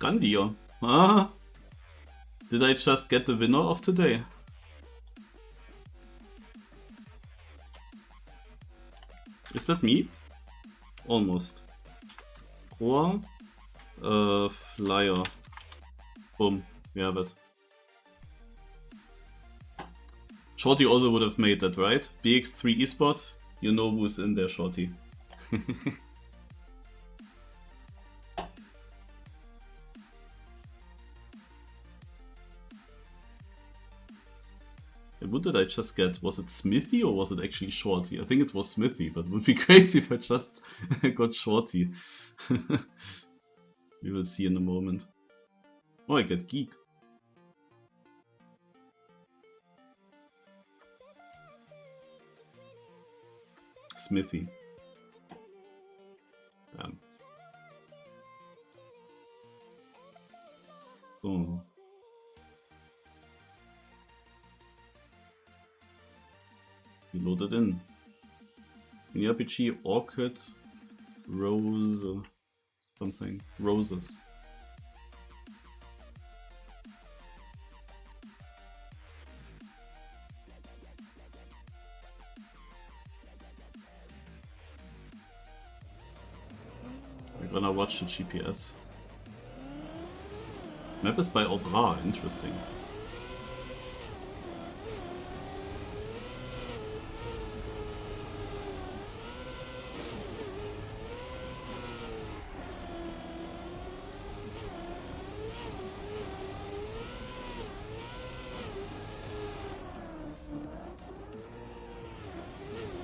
Scandia. Ah, did I just get the winner of today? Is that me? Almost. Roar, Flyer. Boom, we have it. Shorty also would have made that, right? BX3 esports, you know who's in there, Shorty. What did I just get? Was it Smithy or was it actually Shorty? I think it was Smithy, but it would be crazy if I just got Shorty. We will see in a moment. Oh, I get Geek. Smithy. Damn. Oh. We loaded in. MiniRPG, Orchid, Rose, something. Roses. We're gonna watch the GPS. Map is by Ovra, interesting.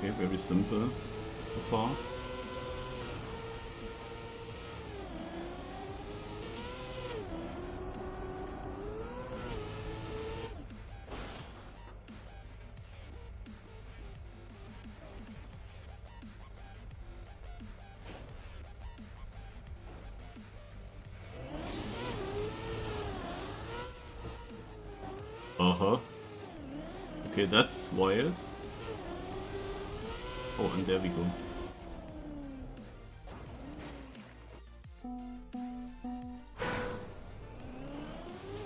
Okay, very simple so far. Okay, that's wild. Oh, and there we go.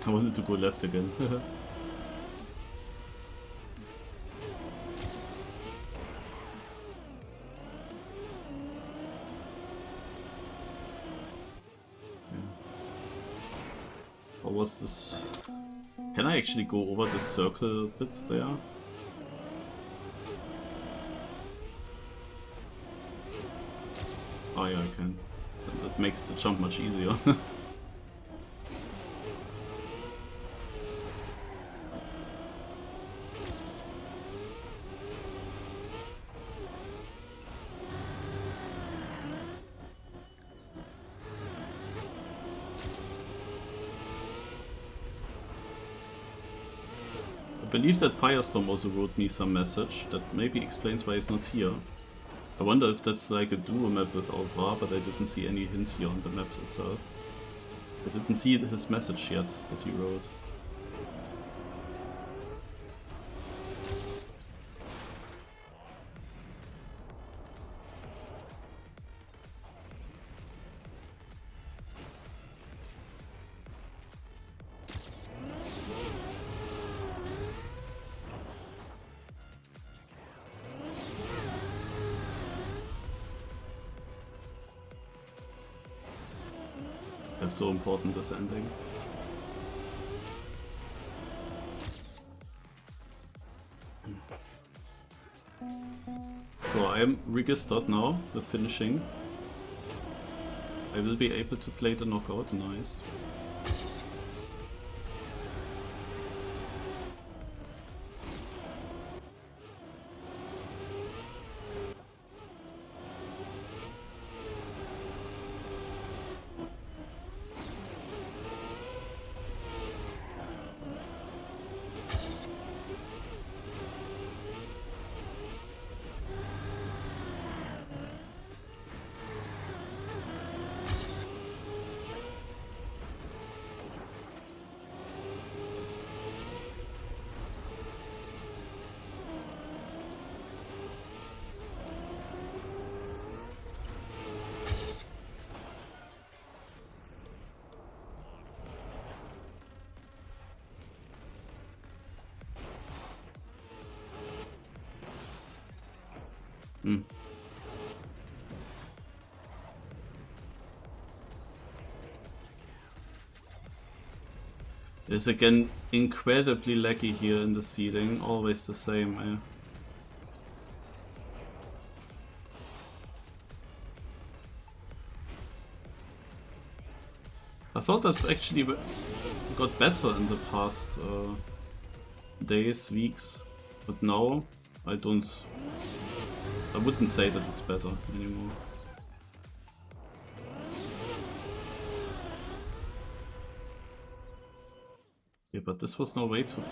I wanted to go left again. What was this? Can I actually go over the circle bits there? Oh yeah, I can. That makes the jump much easier. I believe that Firestorm also wrote me some message that maybe explains why he's not here. I wonder if that's like a duo map with Alvar, but I didn't see any hint here on the map itself. I didn't see his message yet that he wrote. That's so important, this ending. So I am registered now with finishing. I will be able to play the knockout, nice. Hmm. It's again incredibly laggy here in the seeding, always the same. I thought that actually got better in the past days, weeks, but now I wouldn't say that it's better anymore. Yeah, but this was no way to...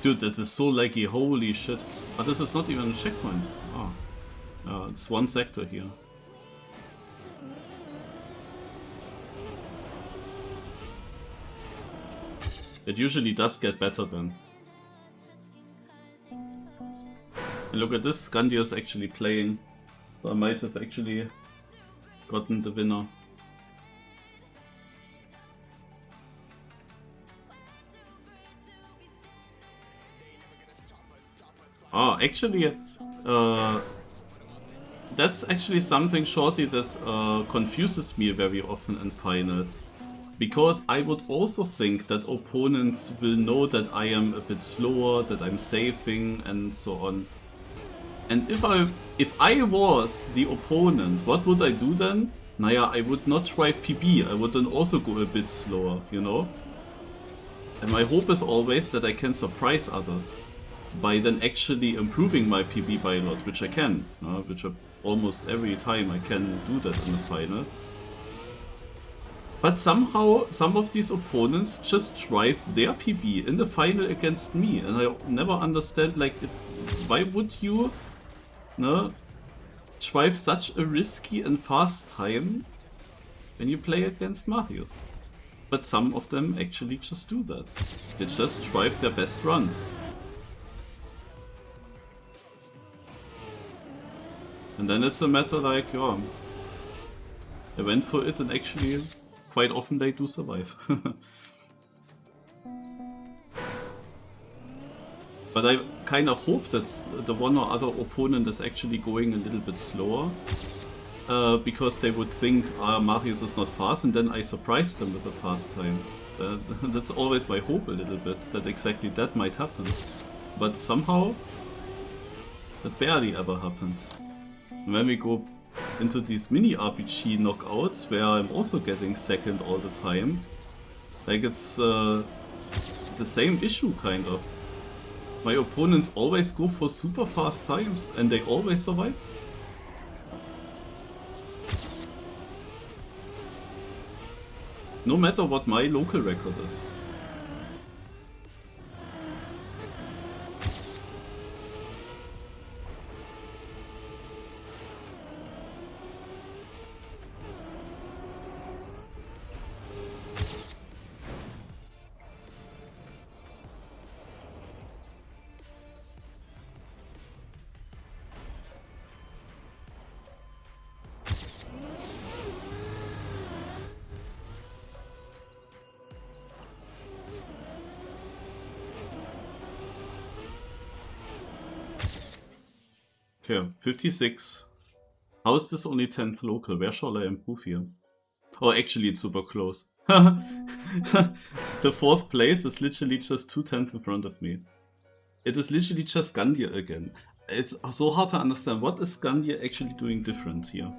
Dude, that is so laggy, holy shit. But this is not even a checkpoint. Oh. It's one sector here. It usually does get better then. And look at this, Scandia is actually playing. So I might have actually gotten the winner. Oh, actually, that's actually something, Shorty, that confuses me very often in finals. Because I would also think that opponents will know that I am a bit slower, that I'm saving, and so on. And if I was the opponent, what would I do then? Naja, I would not drive PB, I would then also go a bit slower, you know? And my hope is always that I can surprise others by then actually improving my PB by a lot, which I can, which almost every time I can do that in the final. But somehow, some of these opponents just drive their PB in the final against me, and I never understand, like, why would you, drive such a risky and fast time when you play against Marius? But some of them actually just do that. They just drive their best runs. And then it's a matter like, yeah, I went for it and actually... quite often they do survive. But I kind of hope that the one or other opponent is actually going a little bit slower. Because they would think, Marius is not fast, and then I surprise them with a fast time. That's always my hope a little bit, that exactly that might happen. But somehow, that barely ever happens. And when we go into these MiniRPG knockouts, where I'm also getting second all the time, like it's the same issue kind of. My opponents always go for super fast times and they always survive. No matter what my local record is. Okay, 56. How is this only 10th local? Where shall I improve here? Oh, actually it's super close. The 4th place is literally just 2/10 in front of me. It is literally just Scandia again. It's so hard to understand. What is Scandia actually doing different here?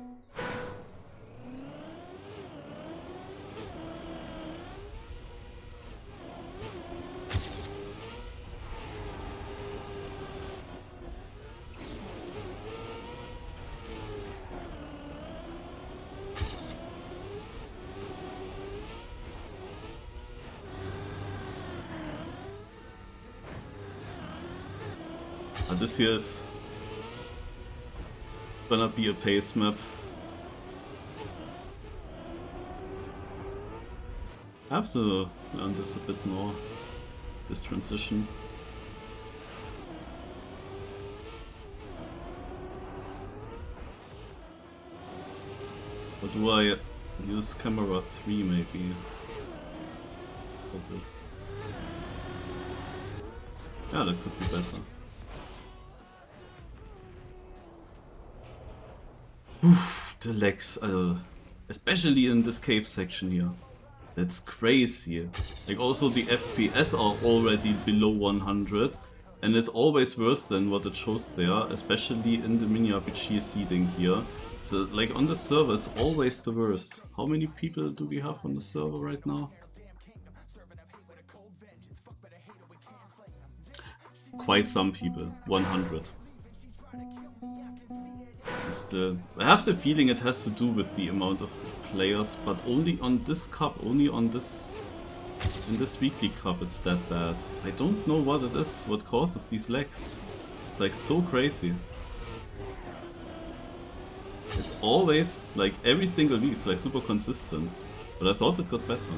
This here is gonna be a pace map. I have to learn this a bit more, this transition. Or do I use camera 3 maybe? this. Yeah, that could be better. Oof, the lags, especially in this cave section here. That's crazy. Like also the FPS are already below 100 and it's always worse than what it shows there, especially in the MiniRPG seeding here. So like on the server it's always the worst. How many people do we have on the server right now? Quite some people, 100. I have the feeling it has to do with the amount of players, but only on this cup, only on this, in this weekly cup it's that bad. I don't know what it is, what causes these lags. It's like so crazy. It's always, like every single week, it's like super consistent. But I thought it got better.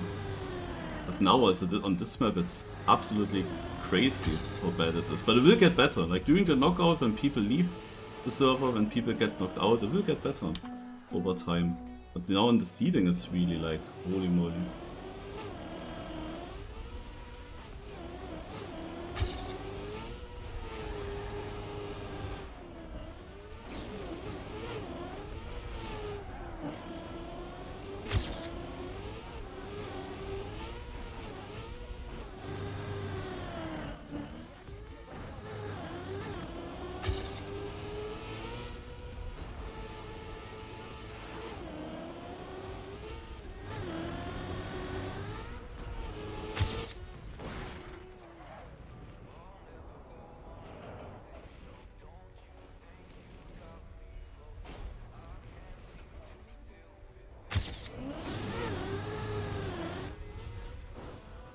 But now also on this map it's absolutely crazy how bad it is. But it will get better, like during the knockout when people leave the server, when people get knocked out, it will get better over time. But now in the seeding it's really like, holy moly.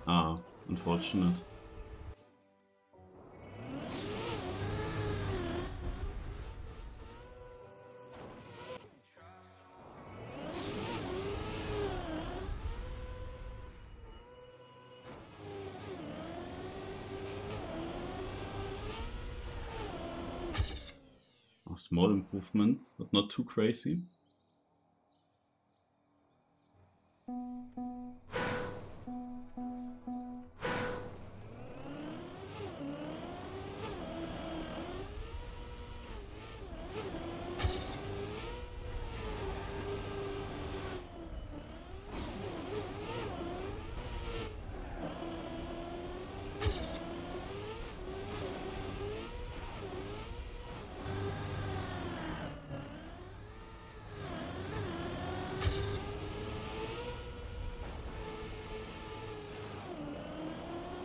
Ah, unfortunate. A small improvement, but not too crazy.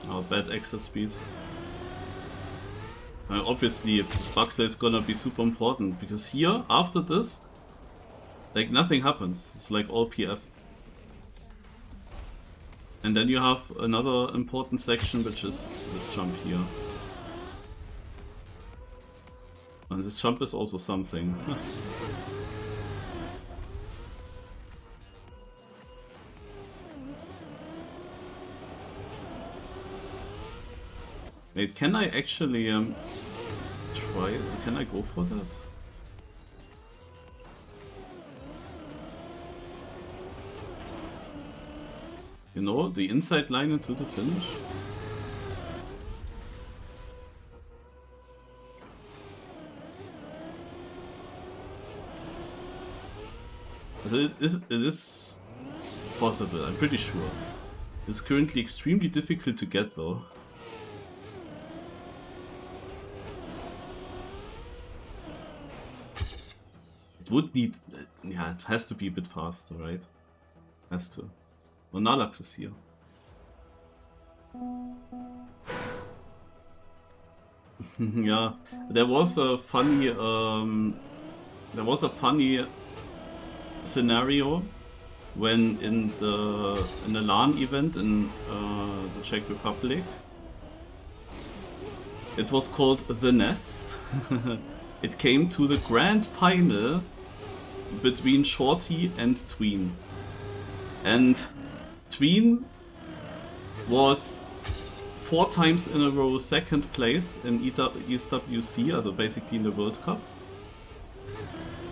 Oh, bad exit speed. Obviously, this bug set is gonna be super important because here, after this, like nothing happens. It's like all PF. And then you have another important section, which is this jump here. And this jump is also something. Wait, can I actually try? Can I go for that? You know, the inside line into the finish? Also it is possible, I'm pretty sure. It's currently extremely difficult to get though. It would need... yeah, it has to be a bit faster, right? Has to. Oh, Nalax is here. Yeah, there was a funny scenario when in the LAN event in the Czech Republic. It was called The Nest. It came to the grand final between Shorty and Tween. And Tween was 4 times in a row second place in ESWC, also basically in the World Cup.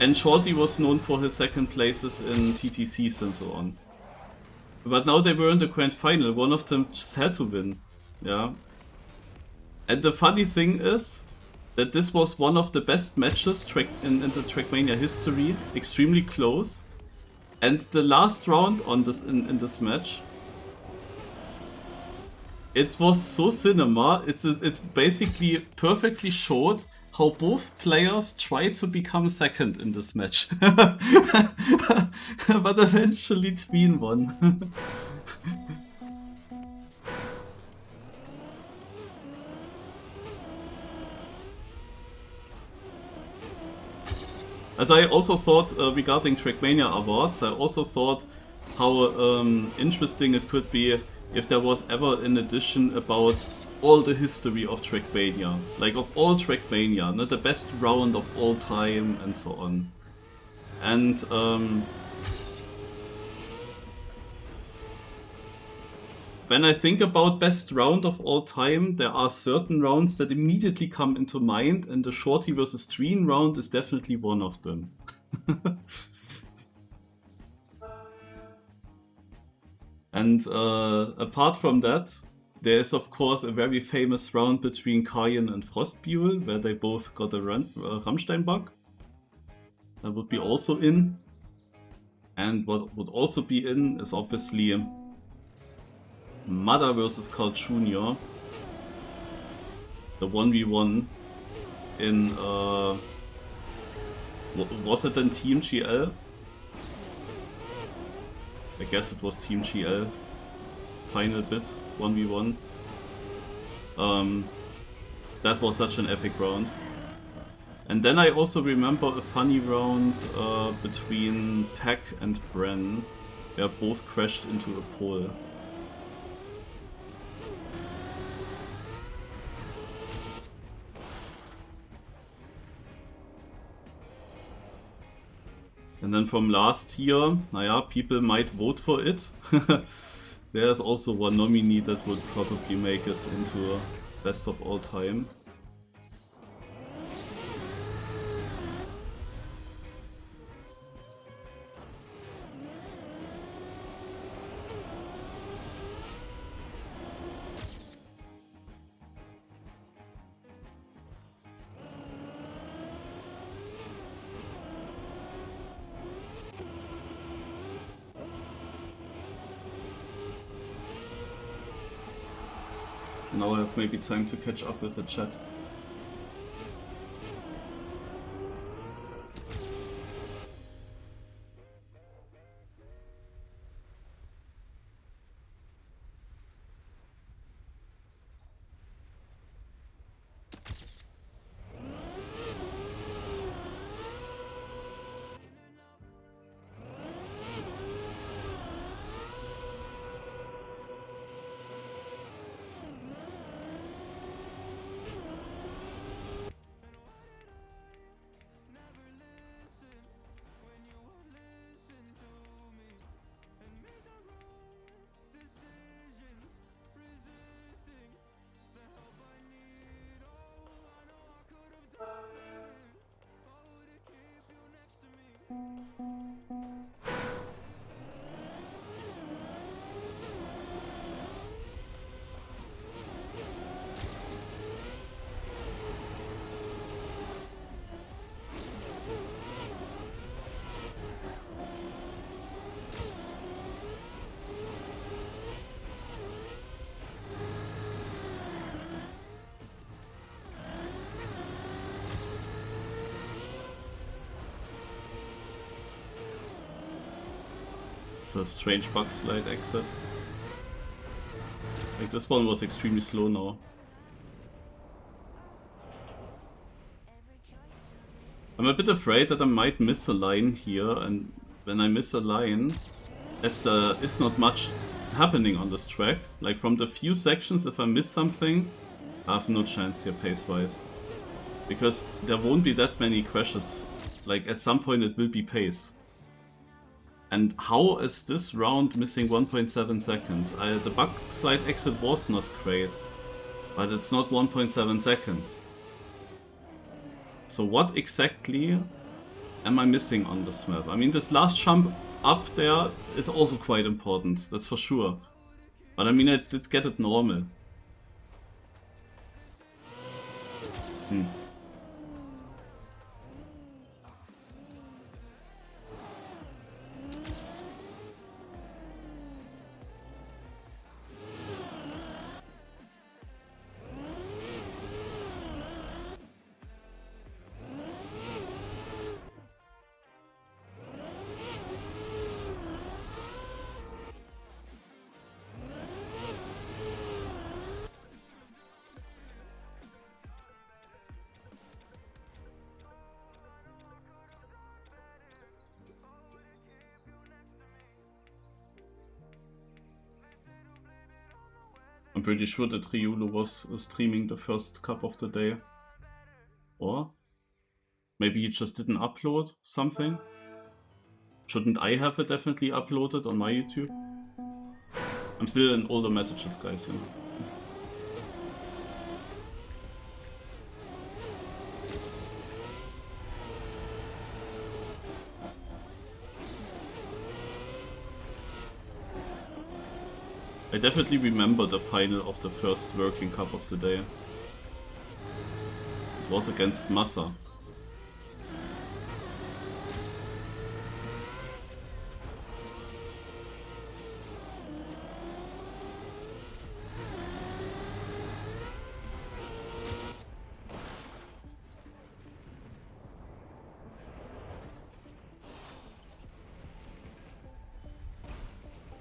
And Shorty was known for his second places in TTCs and so on. But now they were in the grand final, one of them just had to win. Yeah. And the funny thing is that this was one of the best matches in the Trackmania history, extremely close. And the last round on this in this match, it was so cinema. It basically perfectly showed how both players tried to become second in this match. But eventually Tween won. As I also thought regarding Trackmania awards, I also thought how interesting it could be if there was ever an edition about all the history of Trackmania. Like of all Trackmania, not the best round of all time and so on. And when I think about best round of all time, there are certain rounds that immediately come into mind, and the Shorty vs. Tween round is definitely one of them. And apart from that, there is of course a very famous round between Karjen and Frostbuell, where they both got a Rammstein bug. That would be also in. And what would also be in is obviously Mother vs. Carl Jr. The 1v1 in was it then Team GL? I guess it was Team GL. Final bit 1v1. That was such an epic round. And then I also remember a funny round between Pack and Bren, where both crashed into a pole. And then from last year, naja, people might vote for it. There's also one nominee that would probably make it into best of all time. Now I have maybe time to catch up with the chat. It's a strange bug slide exit. Like this one was extremely slow now. I'm a bit afraid that I might miss a line here, and when I miss a line, as there is not much happening on this track, like from the few sections, if I miss something, I have no chance here pace-wise. Because there won't be that many crashes. Like at some point it will be pace. And how is this round missing 1.7 seconds? The bug slide exit was not great, but it's not 1.7 seconds. So what exactly am I missing on this map? I mean, this last jump up there is also quite important, that's for sure. But I mean, I did get it normal. I'm pretty sure that Ryulu was streaming the first cup of the day. Or maybe he just didn't upload something? Shouldn't I have it definitely uploaded on my YouTube? I'm still in older messages, guys, you know. I definitely remember the final of the first working cup of the day. It was against Massa.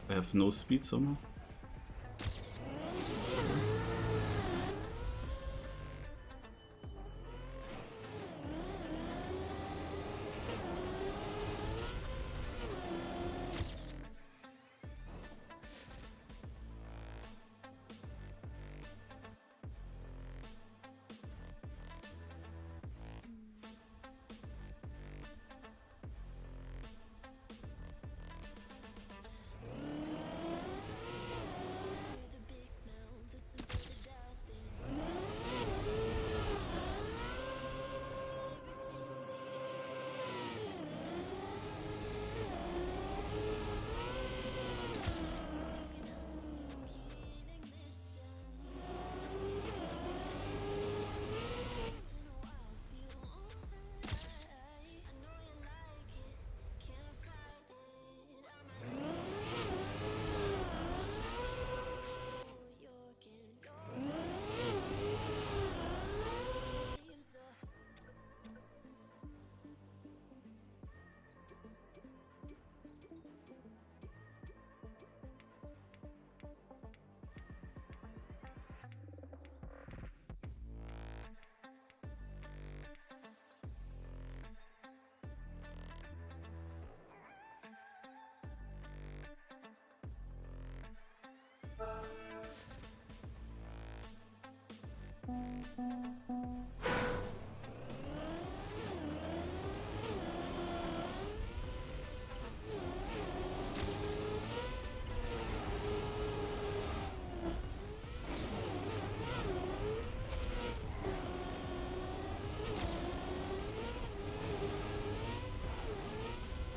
I have no speed somehow.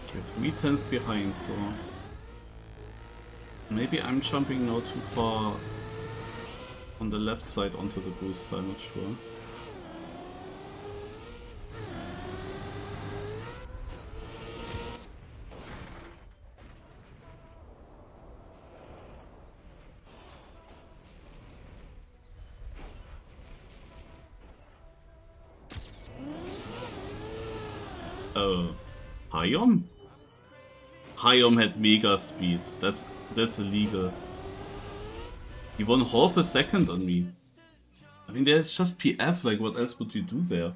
Okay, 3/10 behind, so maybe I'm jumping now too far on the left side onto the boost, I'm not sure. Hayom? Hayom had mega speed. That's illegal. He won half a second on me. I mean, there's just PF, like what else would you do there?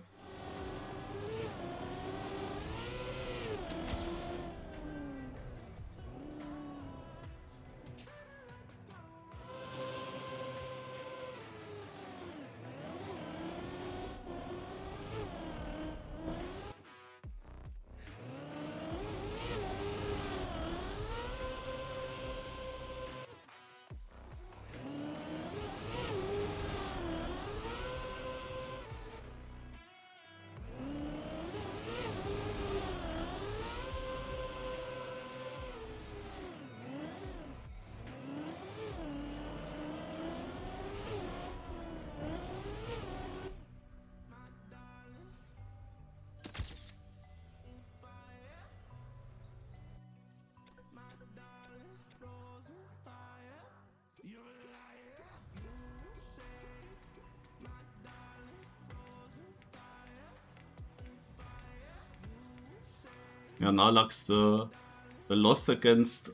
Yeah, Narlax, the loss against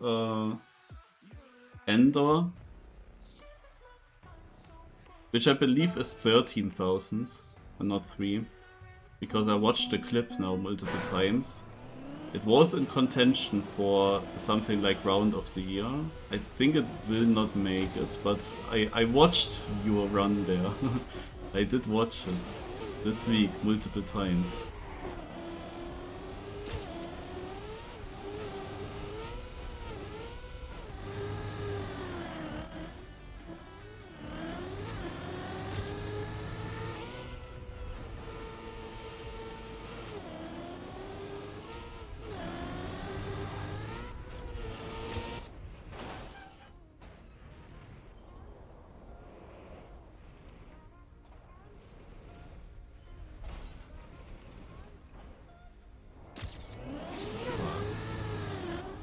Endor, which I believe is 13,000 and not 3, because I watched the clip now multiple times. It was in contention for something like Round of the Year. I think it will not make it, but I watched your run there. I did watch it this week multiple times.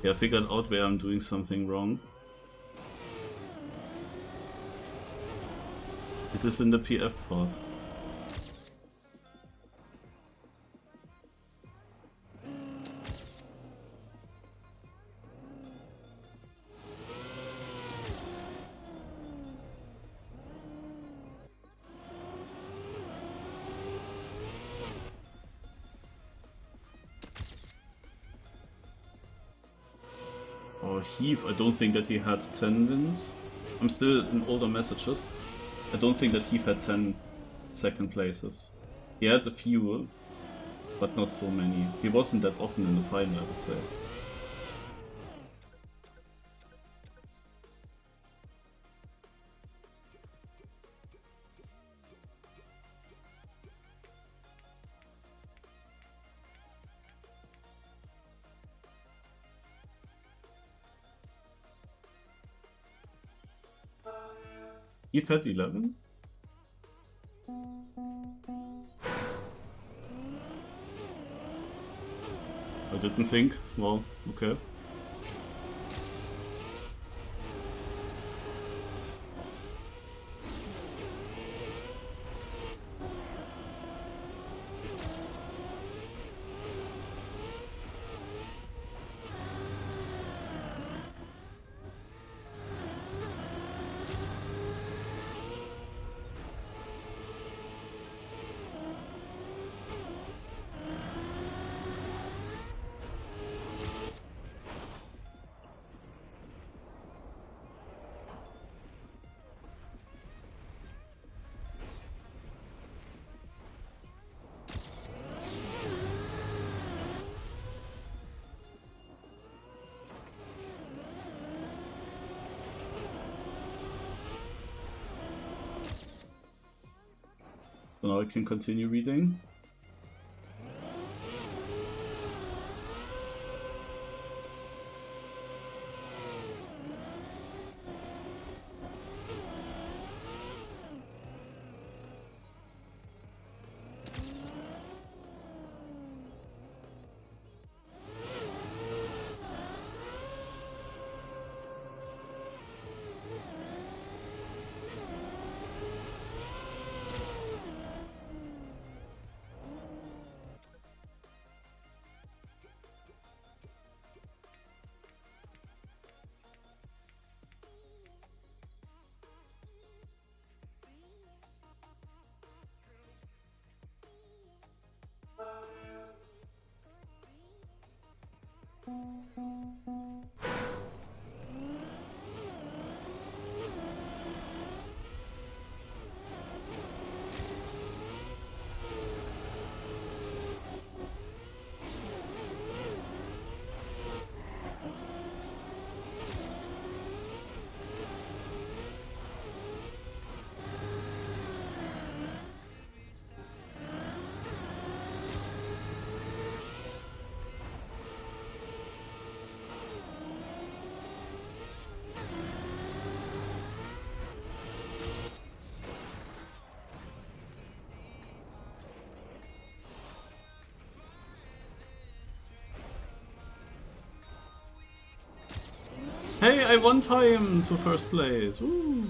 Yeah, I figured out where I'm doing something wrong. It is in the PF part. Oh, Heath, I don't think that he had 10 wins. I'm still in older messages. I don't think that Heath had 10 second places. He had a few, but not so many. He wasn't that often in the final, I would say. Heath had 11? I didn't think. Well, okay. So now I can continue reading. Hey, I won time to first place. Woo.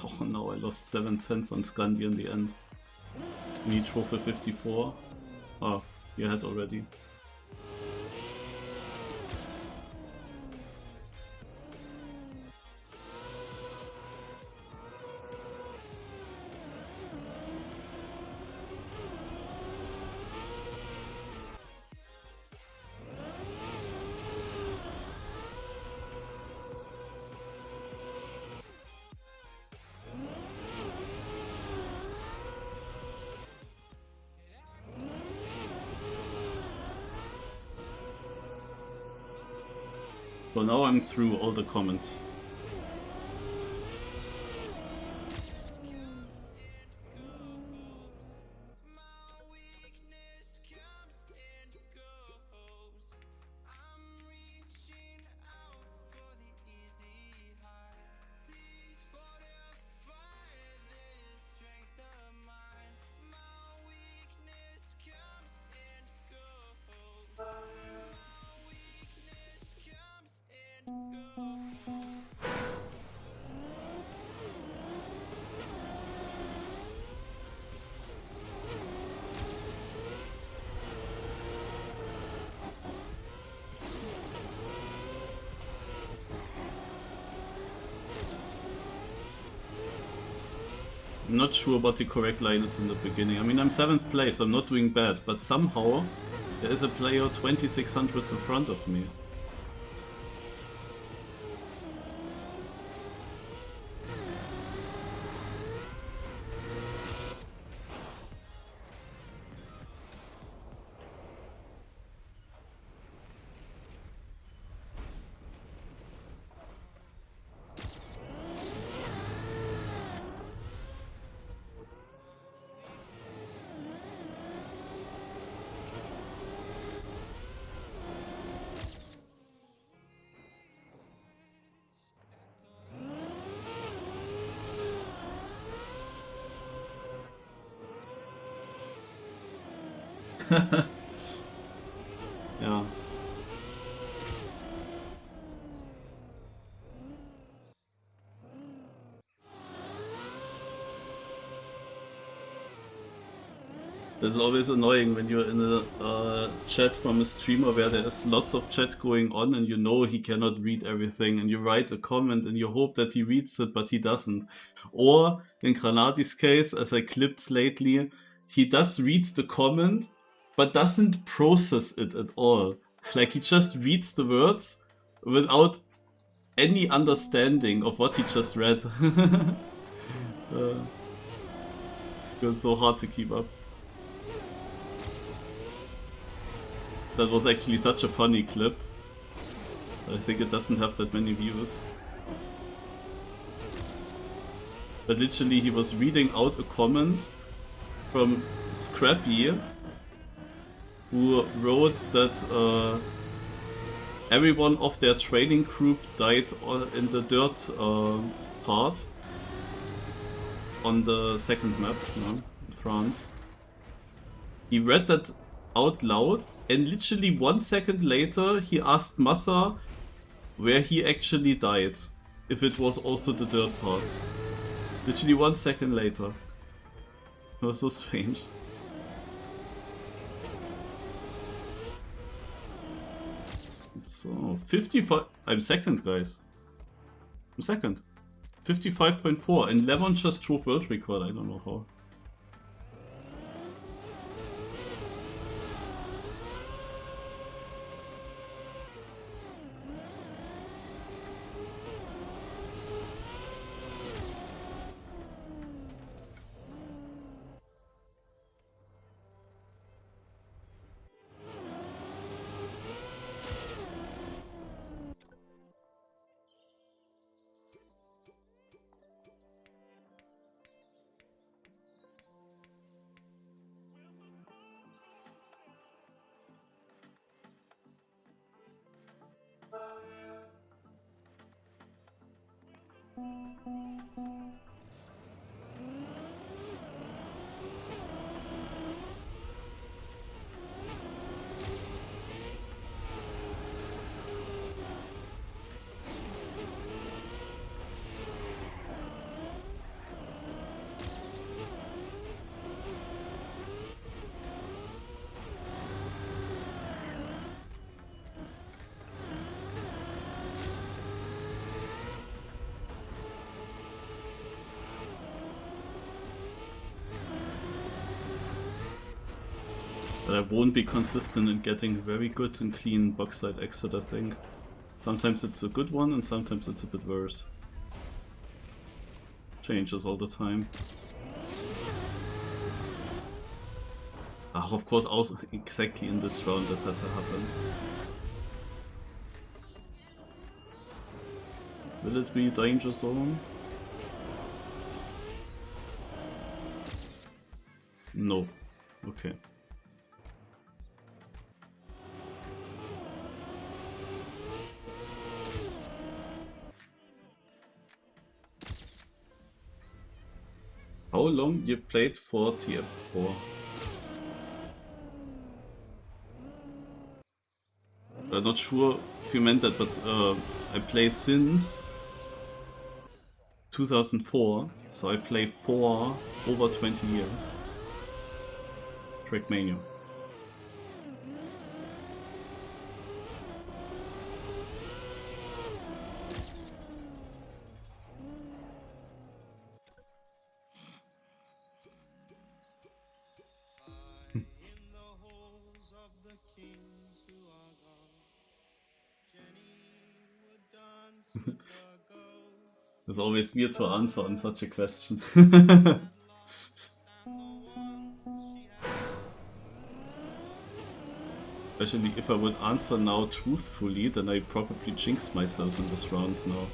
Oh no, I lost 7/10 on Scandi in the end. We need trophy 54. Oh, you had already. So now I'm through all the comments. I'm not sure what the correct line is in the beginning. I mean, I'm 7th place, so I'm not doing bad, but somehow there is a player 2600s in front of me. Yeah. It's always annoying when you're in a chat from a streamer where there's lots of chat going on and you know he cannot read everything and you write a comment and you hope that he reads it but he doesn't. Or in Granati's case, as I clipped lately, he does read the comment but doesn't process it at all. Like he just reads the words without any understanding of what he just read. It was so hard to keep up. That was actually such a funny clip. I think it doesn't have that many views. But literally he was reading out a comment from Scrappy, who wrote that everyone of their training group died in the dirt part on the second map, in France. He read that out loud, and literally 1 second later he asked Massa where he actually died, if it was also the dirt part. Literally 1 second later. It was so strange. So, 55... I'm second, guys. I'm second. 55.4, and Levon just drove world record, I don't know how. But I won't be consistent in getting very good and clean box-side exit, I think. Sometimes it's a good one and sometimes it's a bit worse. Changes all the time. Of course, also exactly in this round that had to happen. Will it be danger zone? No. Okay. How long you played for TF4? I'm not sure if you meant that, but I play since 2004, so I play for over 20 years. Trackmania. It's always weird to answer on such a question. Especially if I would answer now truthfully, then I probably jinx myself in this round now.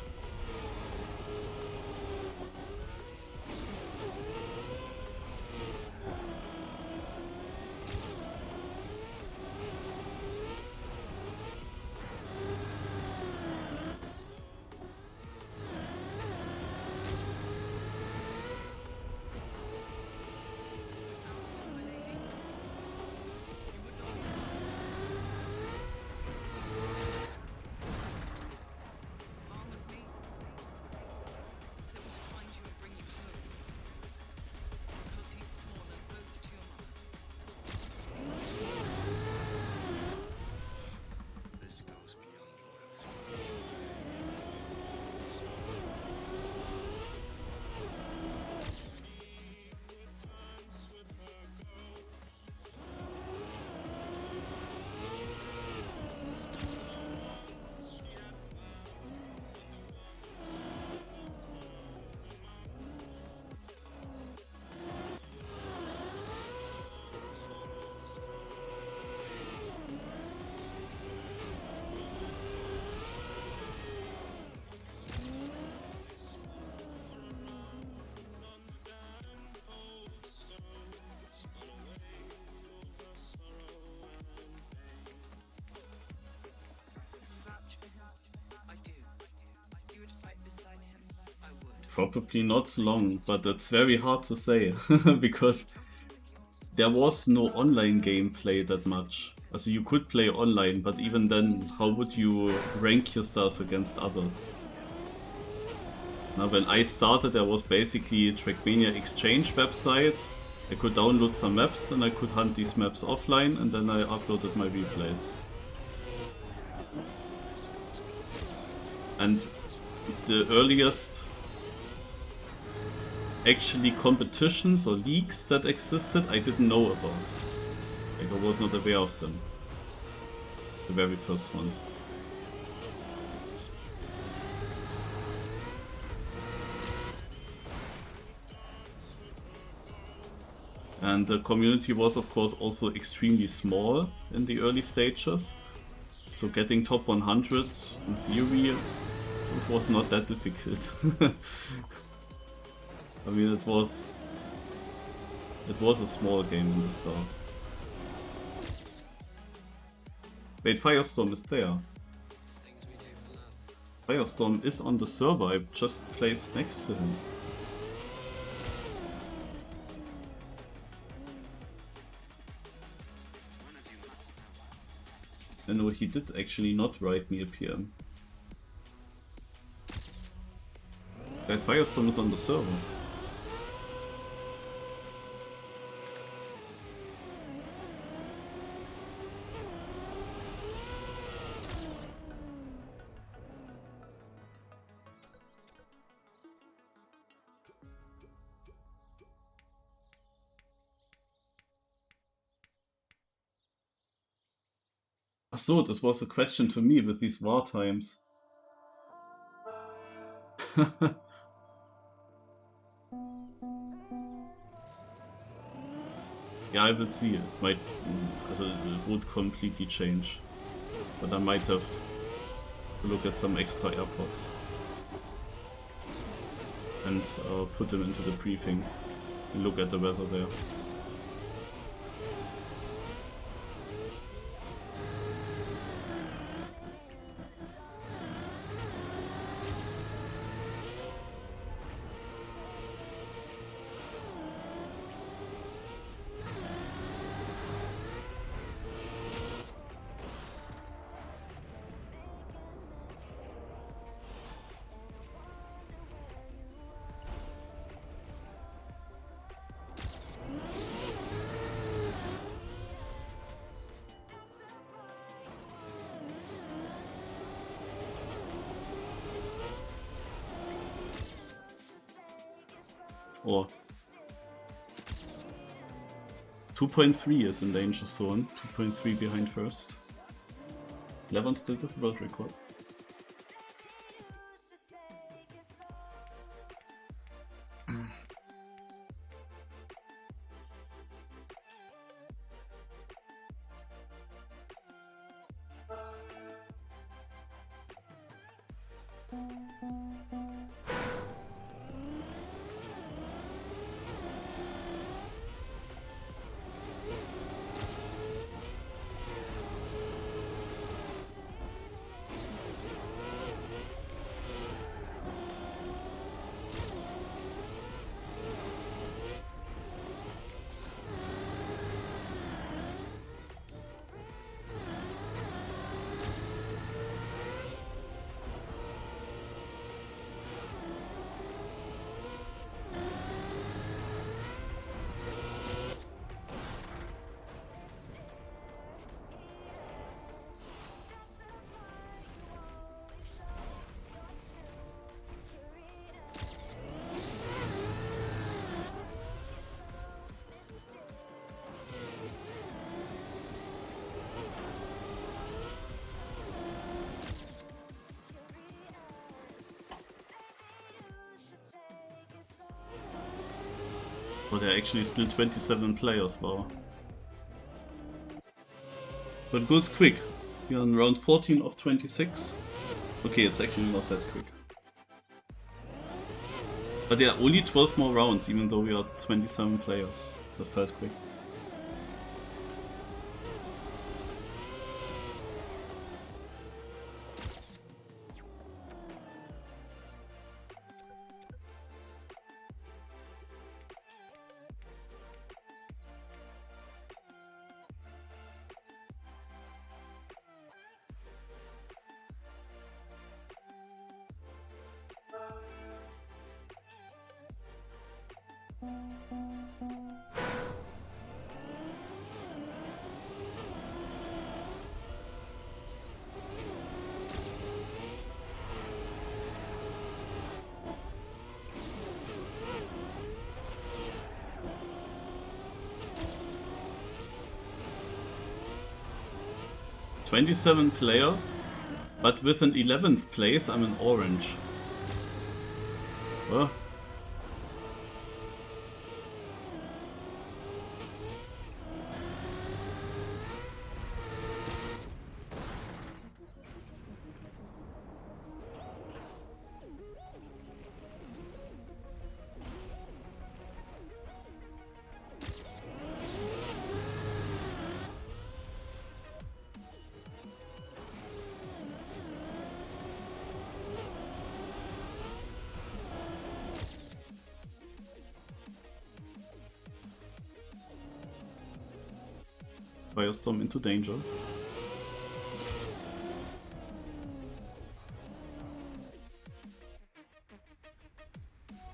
Probably not long, but that's very hard to say because there was no online gameplay that much. Also you could play online, but even then, how would you rank yourself against others? Now, when I started, there was basically a Trackmania Exchange website. I could download some maps and I could hunt these maps offline, and then I uploaded my replays. And the earliest actually competitions or leagues that existed, I didn't know about. Like, I was not aware of them. The very first ones. And the community was of course also extremely small in the early stages. So getting top 100 in theory, it was not that difficult. I mean, it was a small game in the start. Wait, Firestorm is there. Firestorm is on the server, I just placed next to him. I know he did actually not write me a PM. Guys, Firestorm is on the server. So, this was a question to me with these war times. Yeah, I will see. It might, it would completely change, but I might have to look at some extra airports and put them into the briefing and look at the weather there. Or 2.3 is in danger zone, 2.3 behind first. Levon still with the world record. Oh, there are actually still 27 players, wow. But it goes quick. We are on round 14 of 26. Okay, it's actually not that quick. But there are only 12 more rounds, even though we are 27 players. That felt quick. "27 players, but with an 11th place I'm in orange." Well, Firestorm into danger.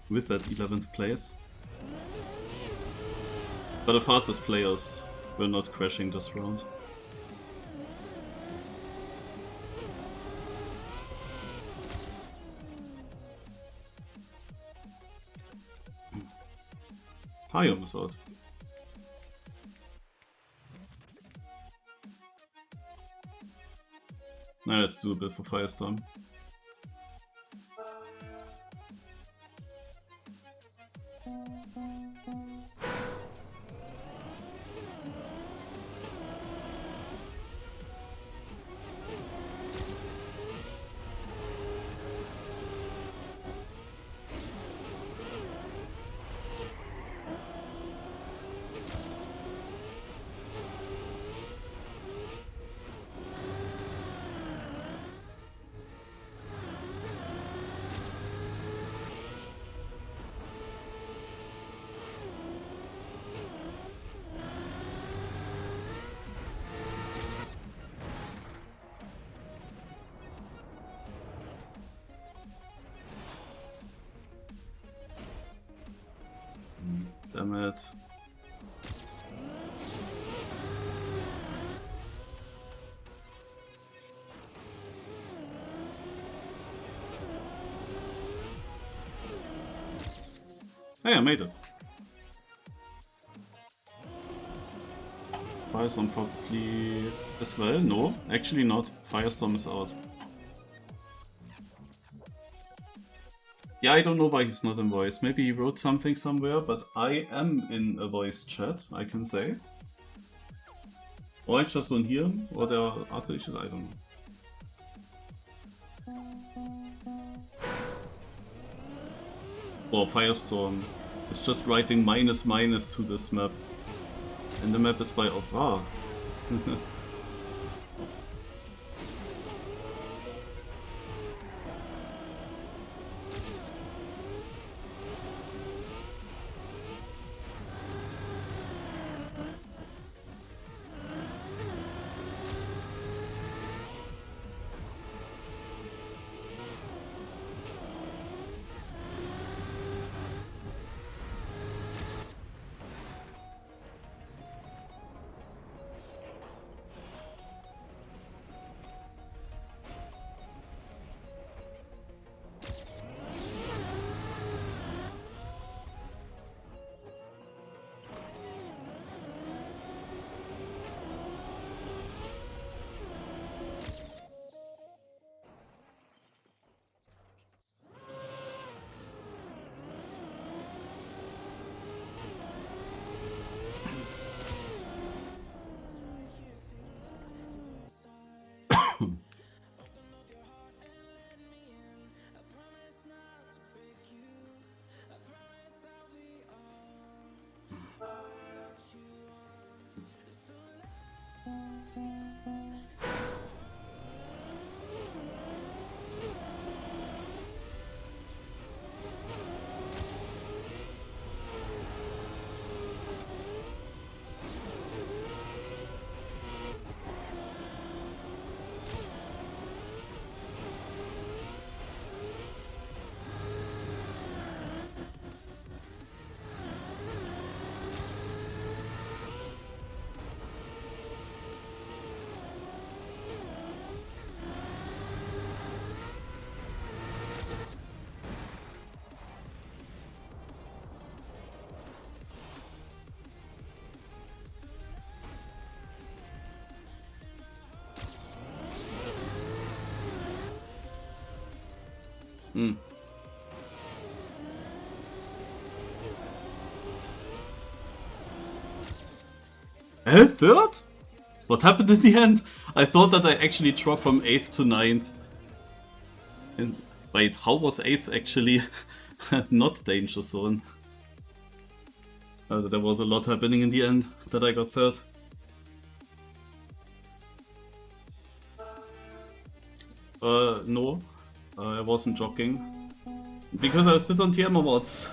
With that 11th place. But the fastest players were not crashing this round. Hayom is out. Now let's do a bit for Firestorm. Damn it. Hey, I made it. Firestorm probably as well? No, actually not. Firestorm is out. Yeah, I don't know why he's not in voice. Maybe he wrote something somewhere, but I am in a voice chat, I can say. Or I just don't hear him, or there are other issues, I don't know. Or Firestorm is just writing ---- to this map. And the map is by Ovra. Third? What happened in the end? I thought that I actually dropped from 8th to 9th. And wait, how was 8th actually not danger zone? Also, there was a lot happening in the end that I got third. No, I wasn't jogging. Because I sit on the MROTW.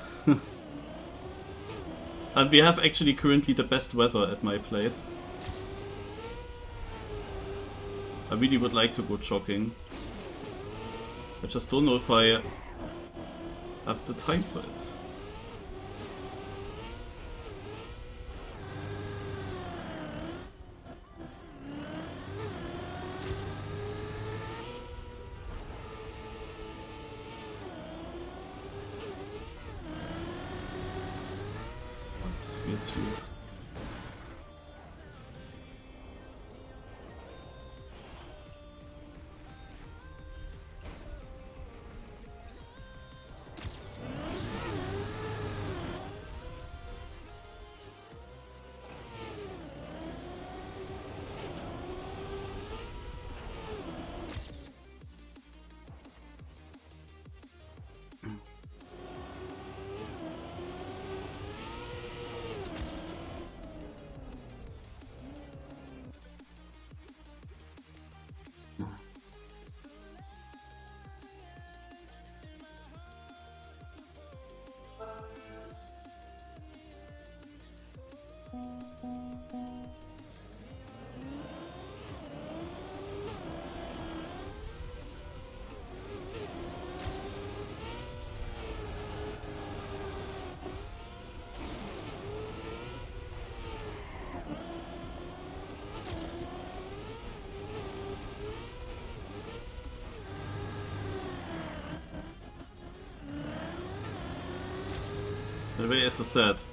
And we have actually currently the best weather at my place. I really would like to go jogging. I just don't know if I have the time for it. That's weird too. Where is the set?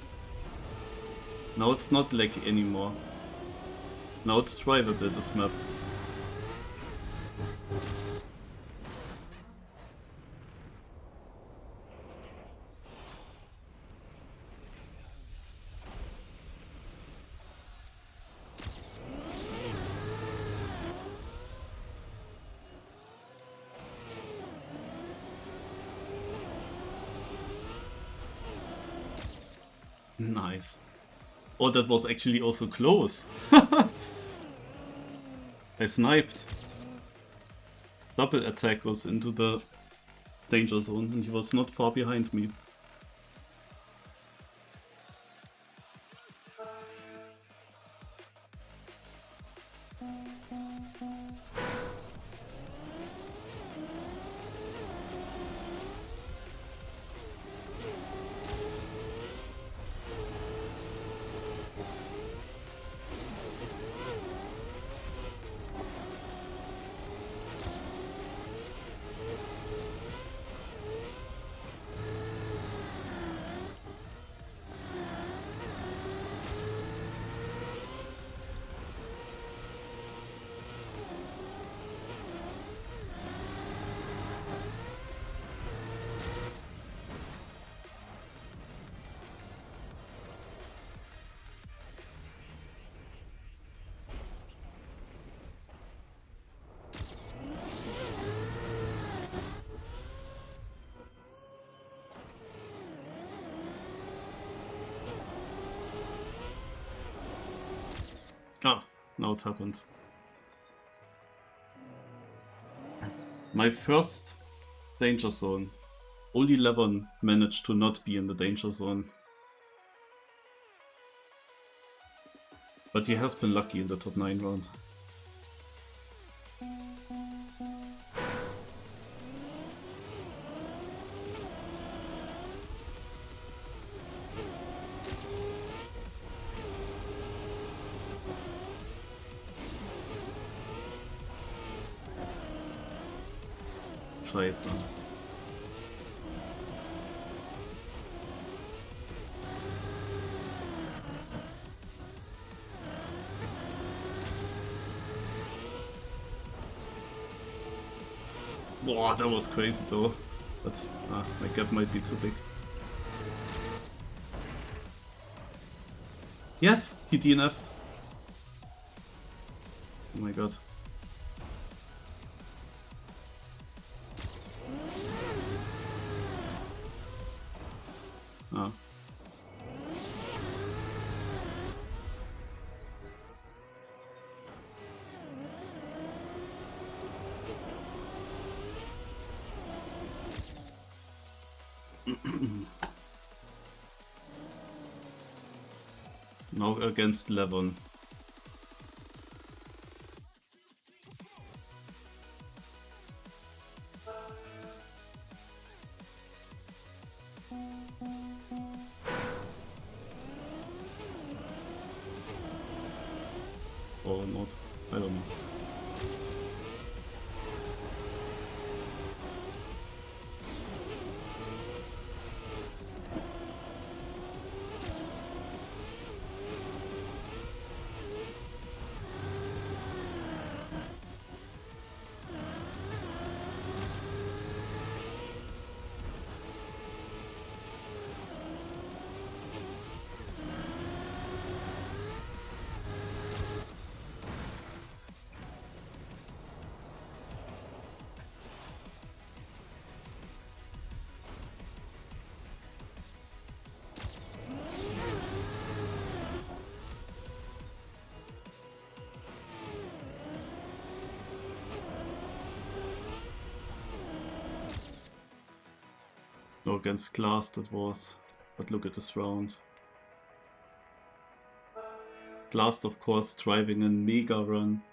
Now it's not laggy anymore. Now it's drivable, this map. Nice. Oh, that was actually also close. I sniped. Double attack was into the danger zone and he was not far behind me. Ah, now it happened. My first danger zone. Only Levon managed to not be in the danger zone. But he has been lucky in the top 9 round. Scheiße. Boah, that was crazy though. But my gap might be too big. Yes, he DNF'd. Oh my god. Ah. Now against Levon. Or not. I don't know. No, against Glass that was. But look at this round. Glass, of course, driving a mega run.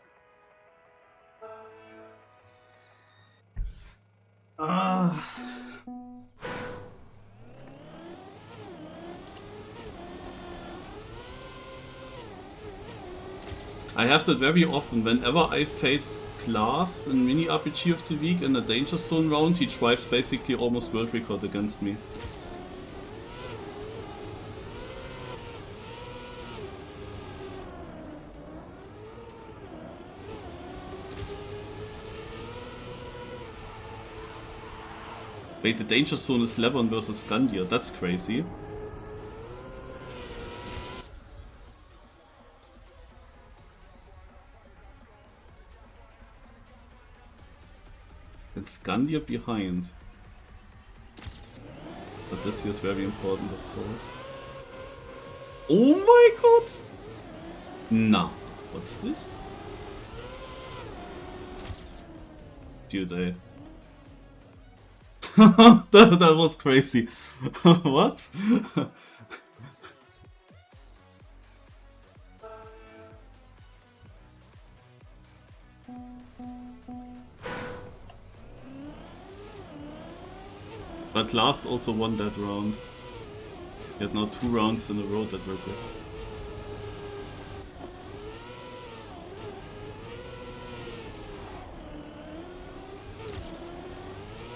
I have that very often. Whenever I face Glass in MiniRPG of the week in a danger zone round, he drives basically almost world record against me. Wait, the danger zone is Levon versus Scandia. That's crazy. And Scandia behind. But this here is very important, of course. Oh my god! Nah. What's this? Dude, that was crazy. What? But last also won that round. He had now 2 rounds in a row that were good.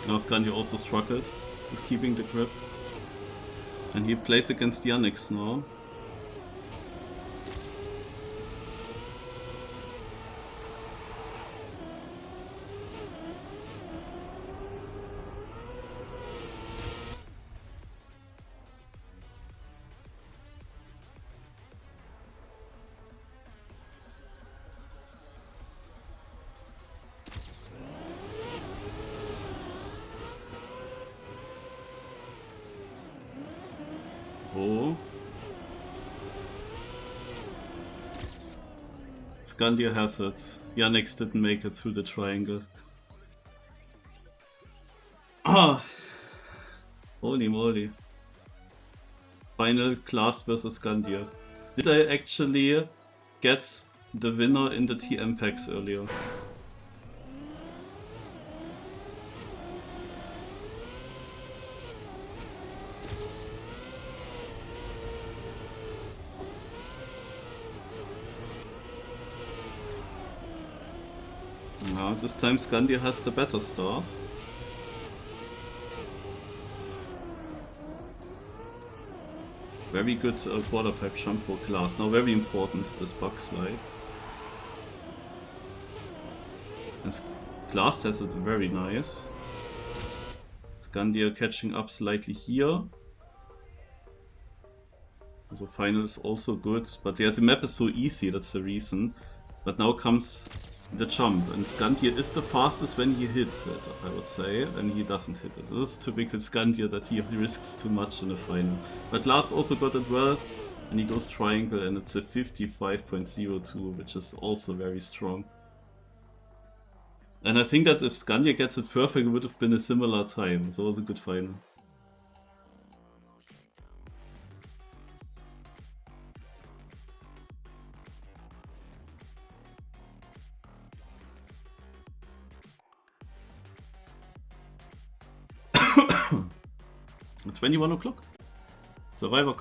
Now Scandia also struggled with keeping the grip. And he plays against Yannick's now. Oh. Scandia has it. Yannick's didn't make it through the triangle. Ah! Holy moly. Final Class versus Scandia. Did I actually get the winner in the TM packs earlier? No, this time Scandia has the better start. Very good quarter pipe jump for Class. Now very important, this bug slide. And Class has it very nice. Scandia catching up slightly here. So final is also good, but yeah, the map is so easy, that's the reason. But now comes the jump, and Scandia is the fastest when he hits it, I would say, and he doesn't hit it. This is typical Scandia that he risks too much in the final. But last also got it well, and he goes triangle, and it's a 55.02, which is also very strong. And I think that if Scandia gets it perfect, it would have been a similar time, so it was a good final. At 21 o'clock. Survivor Cup.